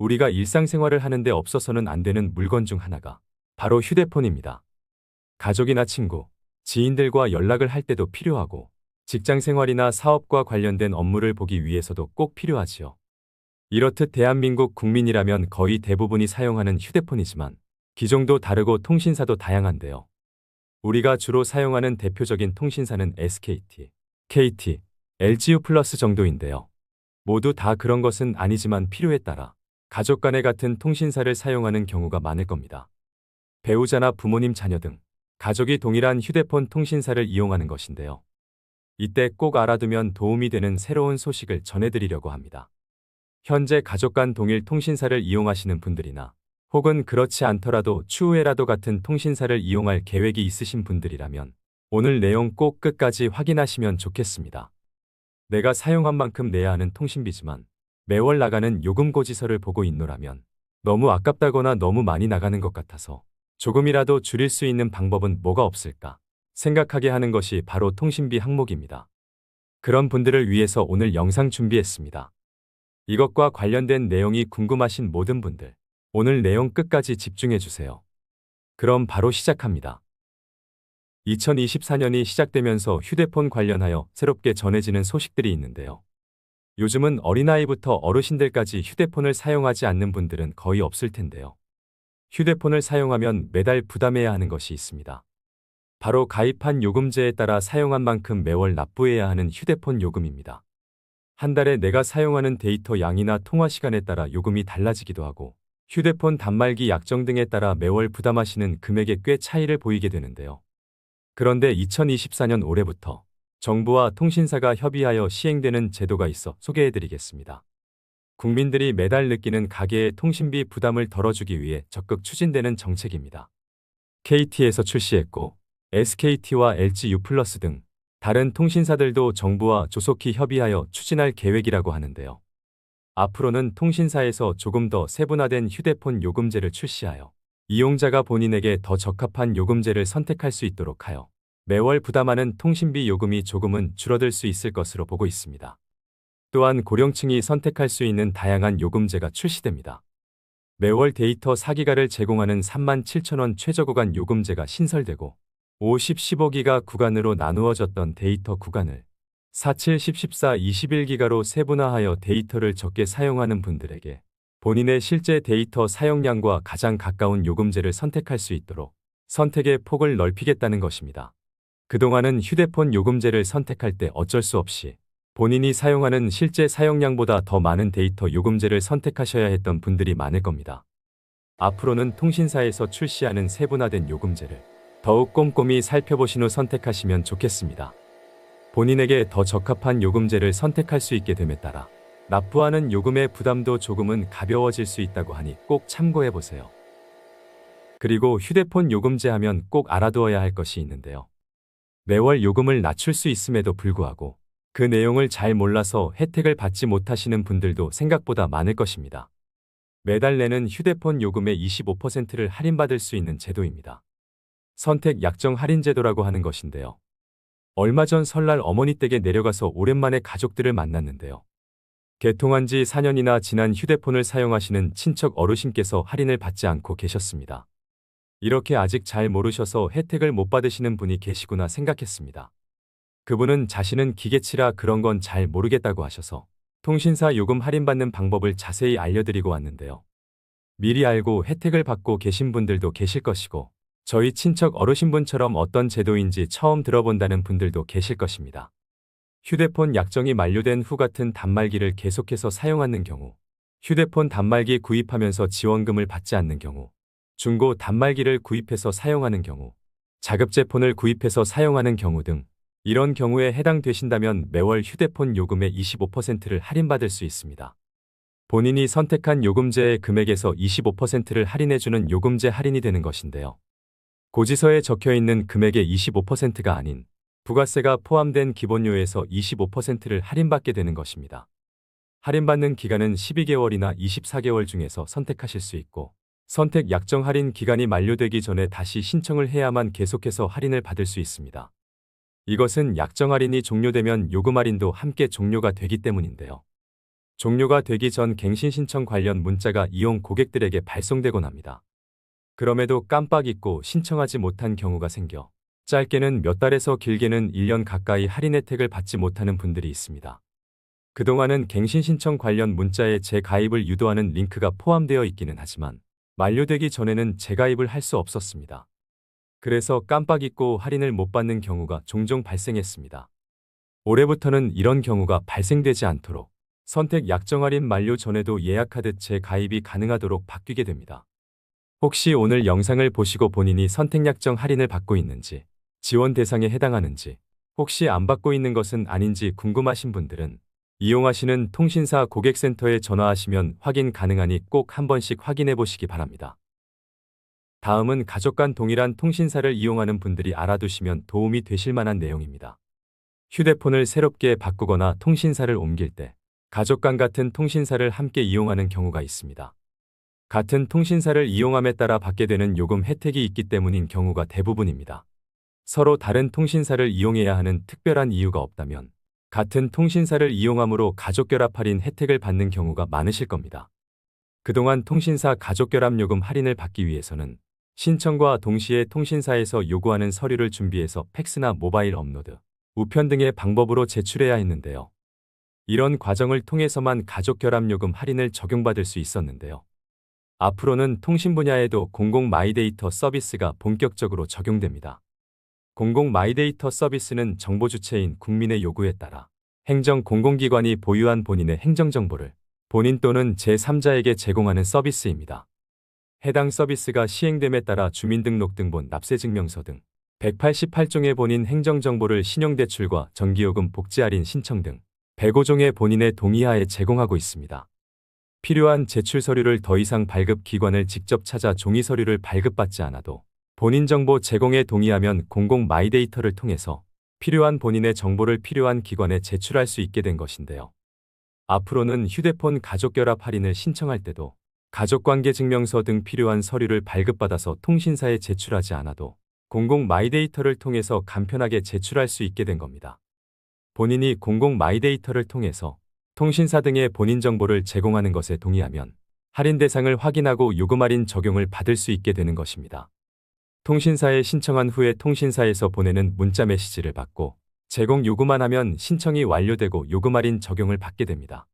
우리가 일상생활을 하는데 없어서는 안 되는 물건 중 하나가 바로 휴대폰입니다. 가족이나 친구, 지인들과 연락을 할 때도 필요하고 직장 생활이나 사업과 관련된 업무를 보기 위해서도 꼭 필요하지요. 이렇듯 대한민국 국민이라면 거의 대부분이 사용하는 휴대폰이지만 기종도 다르고 통신사도 다양한데요. 우리가 주로 사용하는 대표적인 통신사는 SKT, KT, LGU 플러스 정도인데요. 모두 다 그런 것은 아니지만 필요에 따라 가족 간의 같은 통신사를 사용하는 경우가 많을 겁니다. 배우자나 부모님, 자녀 등 가족이 동일한 휴대폰 통신사를 이용하는 것인데요. 이때 꼭 알아두면 도움이 되는 새로운 소식을 전해드리려고 합니다. 현재 가족 간 동일 통신사를 이용하시는 분들이나 혹은 그렇지 않더라도 추후에라도 같은 통신사를 이용할 계획이 있으신 분들이라면 오늘 내용 꼭 끝까지 확인하시면 좋겠습니다. 내가 사용한 만큼 내야 하는 통신비지만 매월 나가는 요금 고지서를 보고 있노라면 너무 아깝다거나 너무 많이 나가는 것 같아서 조금이라도 줄일 수 있는 방법은 뭐가 없을까 생각하게 하는 것이 바로 통신비 항목입니다. 그런 분들을 위해서 오늘 영상 준비했습니다. 이것과 관련된 내용이 궁금하신 모든 분들, 오늘 내용 끝까지 집중해 주세요. 그럼 바로 시작합니다. 2024년이 시작되면서 휴대폰 관련하여 새롭게 전해지는 소식들이 있는데요. 요즘은 어린아이부터 어르신들까지 휴대폰을 사용하지 않는 분들은 거의 없을 텐데요. 휴대폰을 사용하면 매달 부담해야 하는 것이 있습니다. 바로 가입한 요금제에 따라 사용한 만큼 매월 납부해야 하는 휴대폰 요금입니다. 한 달에 내가 사용하는 데이터 양이나 통화 시간에 따라 요금이 달라지기도 하고 휴대폰 단말기 약정 등에 따라 매월 부담하시는 금액에 꽤 차이를 보이게 되는데요. 그런데 2024년 올해부터 정부와 통신사가 협의하여 시행되는 제도가 있어 소개해드리겠습니다. 국민들이 매달 느끼는 가계의 통신비 부담을 덜어주기 위해 적극 추진되는 정책입니다. KT에서 출시했고 SKT와 LGU 플러스 등 다른 통신사들도 정부와 조속히 협의하여 추진할 계획이라고 하는데요. 앞으로는 통신사에서 조금 더 세분화된 휴대폰 요금제를 출시하여 이용자가 본인에게 더 적합한 요금제를 선택할 수 있도록 하여 매월 부담하는 통신비 요금이 조금은 줄어들 수 있을 것으로 보고 있습니다. 또한 고령층이 선택할 수 있는 다양한 요금제가 출시됩니다. 매월 데이터 4기가를 제공하는 37,000원 최저구간 요금제가 신설되고 50, 15기가 구간으로 나누어졌던 데이터 구간을 47, 10, 14, 21기가로 세분화하여 데이터를 적게 사용하는 분들에게 본인의 실제 데이터 사용량과 가장 가까운 요금제를 선택할 수 있도록 선택의 폭을 넓히겠다는 것입니다. 그동안은 휴대폰 요금제를 선택할 때 어쩔 수 없이 본인이 사용하는 실제 사용량보다 더 많은 데이터 요금제를 선택하셔야 했던 분들이 많을 겁니다. 앞으로는 통신사에서 출시하는 세분화된 요금제를 더욱 꼼꼼히 살펴보신 후 선택하시면 좋겠습니다. 본인에게 더 적합한 요금제를 선택할 수 있게 됨에 따라 납부하는 요금의 부담도 조금은 가벼워질 수 있다고 하니 꼭 참고해보세요. 그리고 휴대폰 요금제 하면 꼭 알아두어야 할 것이 있는데요. 매월 요금을 낮출 수 있음에도 불구하고 그 내용을 잘 몰라서 혜택을 받지 못하시는 분들도 생각보다 많을 것입니다. 매달 내는 휴대폰 요금의 25%를 할인받을 수 있는 제도입니다. 선택 약정 할인 제도라고 하는 것인데요. 얼마 전 설날 어머니 댁에 내려가서 오랜만에 가족들을 만났는데요. 개통한 지 4년이나 지난 휴대폰을 사용하시는 친척 어르신께서 할인을 받지 않고 계셨습니다. 이렇게 아직 잘 모르셔서 혜택을 못 받으시는 분이 계시구나 생각했습니다. 그분은 자신은 기계치라 그런 건 잘 모르겠다고 하셔서 통신사 요금 할인받는 방법을 자세히 알려드리고 왔는데요. 미리 알고 혜택을 받고 계신 분들도 계실 것이고 저희 친척 어르신분처럼 어떤 제도인지 처음 들어본다는 분들도 계실 것입니다. 휴대폰 약정이 만료된 후 같은 단말기를 계속해서 사용하는 경우, 휴대폰 단말기 구입하면서 지원금을 받지 않는 경우, 중고 단말기를 구입해서 사용하는 경우, 자급제 폰을 구입해서 사용하는 경우 등 이런 경우에 해당되신다면 매월 휴대폰 요금의 25%를 할인받을 수 있습니다. 본인이 선택한 요금제의 금액에서 25%를 할인해주는 요금제 할인이 되는 것인데요. 고지서에 적혀있는 금액의 25%가 아닌 부가세가 포함된 기본료에서 25%를 할인받게 되는 것입니다. 할인받는 기간은 12개월이나 24개월 중에서 선택하실 수 있고 선택 약정 할인 기간이 만료되기 전에 다시 신청을 해야만 계속해서 할인을 받을 수 있습니다. 이것은 약정 할인이 종료되면 요금 할인도 함께 종료가 되기 때문인데요. 종료가 되기 전 갱신 신청 관련 문자가 이용 고객들에게 발송되곤 합니다. 그럼에도 깜빡 잊고 신청하지 못한 경우가 생겨 짧게는 몇 달에서 길게는 1년 가까이 할인 혜택을 받지 못하는 분들이 있습니다. 그동안은 갱신 신청 관련 문자에 재가입을 유도하는 링크가 포함되어 있기는 하지만 만료되기 전에는 재가입을 할 수 없었습니다. 그래서 깜빡 잊고 할인을 못 받는 경우가 종종 발생했습니다. 올해부터는 이런 경우가 발생되지 않도록 선택 약정 할인 만료 전에도 예약하듯 재가입이 가능하도록 바뀌게 됩니다. 혹시 오늘 영상을 보시고 본인이 선택 약정 할인을 받고 있는지, 지원 대상에 해당하는지, 혹시 안 받고 있는 것은 아닌지 궁금하신 분들은 이용하시는 통신사 고객센터에 전화하시면 확인 가능하니 꼭 한 번씩 확인해 보시기 바랍니다. 다음은 가족 간 동일한 통신사를 이용하는 분들이 알아두시면 도움이 되실 만한 내용입니다. 휴대폰을 새롭게 바꾸거나 통신사를 옮길 때 가족 간 같은 통신사를 함께 이용하는 경우가 있습니다. 같은 통신사를 이용함에 따라 받게 되는 요금 혜택이 있기 때문인 경우가 대부분입니다. 서로 다른 통신사를 이용해야 하는 특별한 이유가 없다면 같은 통신사를 이용함으로 가족결합 할인 혜택을 받는 경우가 많으실 겁니다. 그동안 통신사 가족결합 요금 할인을 받기 위해서는 신청과 동시에 통신사에서 요구하는 서류를 준비해서 팩스나 모바일 업로드, 우편 등의 방법으로 제출해야 했는데요. 이런 과정을 통해서만 가족결합요금 할인을 적용받을 수 있었는데요. 앞으로는 통신 분야에도 공공 마이데이터 서비스가 본격적으로 적용됩니다. 공공 마이데이터 서비스는 정보 주체인 국민의 요구에 따라 행정 공공기관이 보유한 본인의 행정정보를 본인 또는 제3자에게 제공하는 서비스입니다. 해당 서비스가 시행됨에 따라 주민등록등본, 납세증명서 등 188종의 본인 행정정보를 신용대출과 전기요금 복지할인 신청 등 105종의 본인의 동의하에 제공하고 있습니다. 필요한 제출 서류를 더 이상 발급 기관을 직접 찾아 종이 서류를 발급받지 않아도 본인 정보 제공에 동의하면 공공 마이데이터를 통해서 필요한 본인의 정보를 필요한 기관에 제출할 수 있게 된 것인데요. 앞으로는 휴대폰 가족결합 할인을 신청할 때도 가족관계증명서 등 필요한 서류를 발급받아서 통신사에 제출하지 않아도 공공 마이데이터를 통해서 간편하게 제출할 수 있게 된 겁니다. 본인이 공공 마이데이터를 통해서 통신사 등의 본인 정보를 제공하는 것에 동의하면 할인 대상을 확인하고 요금 할인 적용을 받을 수 있게 되는 것입니다. 통신사에 신청한 후에 통신사에서 보내는 문자 메시지를 받고 제공 요구만 하면 신청이 완료되고 요금 할인 적용을 받게 됩니다.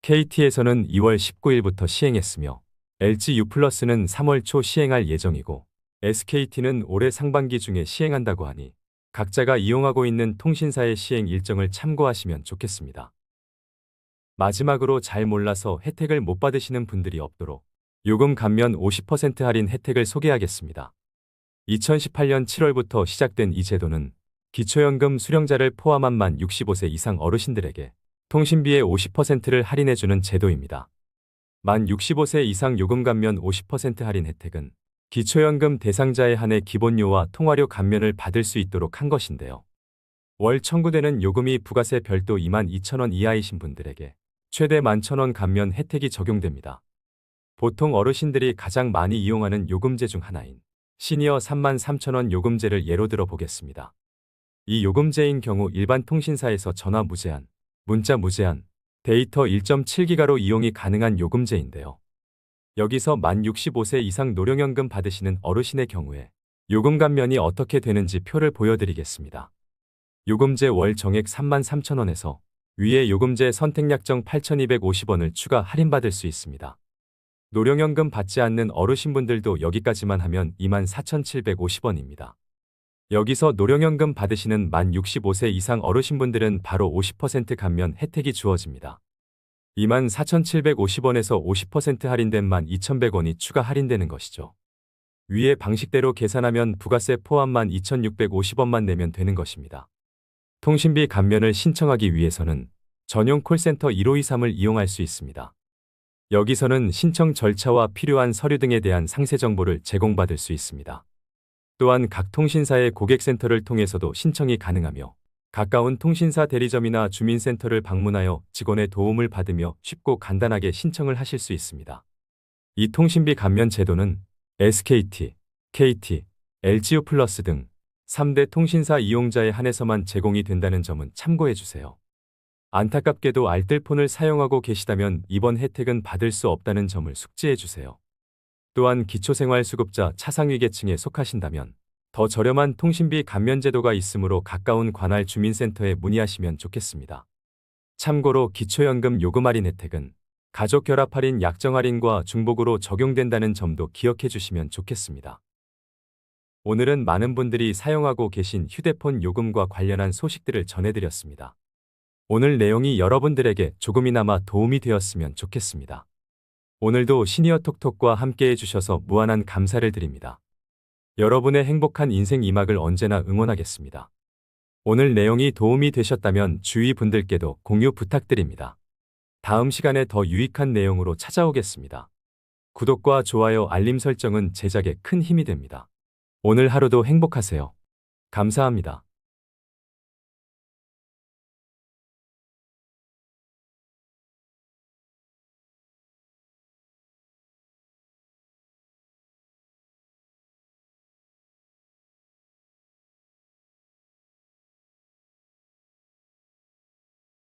KT에서는 2월 19일부터 시행했으며 LG U+는 3월 초 시행할 예정이고 SKT는 올해 상반기 중에 시행한다고 하니 각자가 이용하고 있는 통신사의 시행 일정을 참고하시면 좋겠습니다. 마지막으로 잘 몰라서 혜택을 못 받으시는 분들이 없도록 요금 감면 50% 할인 혜택을 소개하겠습니다. 2018년 7월부터 시작된 이 제도는 기초연금 수령자를 포함한 만 65세 이상 어르신들에게 통신비의 50%를 할인해주는 제도입니다. 만 65세 이상 요금 감면 50% 할인 혜택은 기초연금 대상자에 한해 기본료와 통화료 감면을 받을 수 있도록 한 것인데요. 월 청구되는 요금이 부가세 별도 22,000원 이하이신 분들에게 최대 11,000원 감면 혜택이 적용됩니다. 보통 어르신들이 가장 많이 이용하는 요금제 중 하나인 시니어 33,000원 요금제를 예로 들어 보겠습니다. 이 요금제인 경우 일반 통신사에서 전화 무제한, 문자 무제한, 데이터 1.7기가로 이용이 가능한 요금제인데요. 여기서 만 65세 이상 노령연금 받으시는 어르신의 경우에 요금 감면이 어떻게 되는지 표를 보여드리겠습니다. 요금제 월 정액 33,000원에서 위에 요금제 선택약정 8,250원을 추가 할인받을 수 있습니다. 노령연금 받지 않는 어르신분들도 여기까지만 하면 24,750원입니다. 여기서 노령연금 받으시는 만 65세 이상 어르신분들은 바로 50% 감면 혜택이 주어집니다. 24,750원에서 50% 할인된 12,100원이 추가 할인되는 것이죠. 위의 방식대로 계산하면 부가세 포함 12,650원만 내면 되는 것입니다. 통신비 감면을 신청하기 위해서는 전용 콜센터 1523을 이용할 수 있습니다. 여기서는 신청 절차와 필요한 서류 등에 대한 상세 정보를 제공받을 수 있습니다. 또한 각 통신사의 고객센터를 통해서도 신청이 가능하며 가까운 통신사 대리점이나 주민센터를 방문하여 직원의 도움을 받으며 쉽고 간단하게 신청을 하실 수 있습니다. 이 통신비 감면 제도는 SKT, KT, LGU+ 등 3대 통신사 이용자에 한해서만 제공이 된다는 점은 참고해 주세요. 안타깝게도 알뜰폰을 사용하고 계시다면 이번 혜택은 받을 수 없다는 점을 숙지해 주세요. 또한 기초생활수급자 차상위계층에 속하신다면 더 저렴한 통신비 감면 제도가 있으므로 가까운 관할 주민센터에 문의하시면 좋겠습니다. 참고로 기초연금 요금 할인 혜택은 가족 결합 할인 약정 할인과 중복으로 적용된다는 점도 기억해 주시면 좋겠습니다. 오늘은 많은 분들이 사용하고 계신 휴대폰 요금과 관련한 소식들을 전해드렸습니다. 오늘 내용이 여러분들에게 조금이나마 도움이 되었으면 좋겠습니다. 오늘도 시니어 톡톡과 함께 해주셔서 무한한 감사를 드립니다. 여러분의 행복한 인생 이막을 언제나 응원하겠습니다. 오늘 내용이 도움이 되셨다면 주위 분들께도 공유 부탁드립니다. 다음 시간에 더 유익한 내용으로 찾아오겠습니다. 구독과 좋아요, 알림 설정은 제작에 큰 힘이 됩니다. 오늘 하루도 행복하세요. 감사합니다.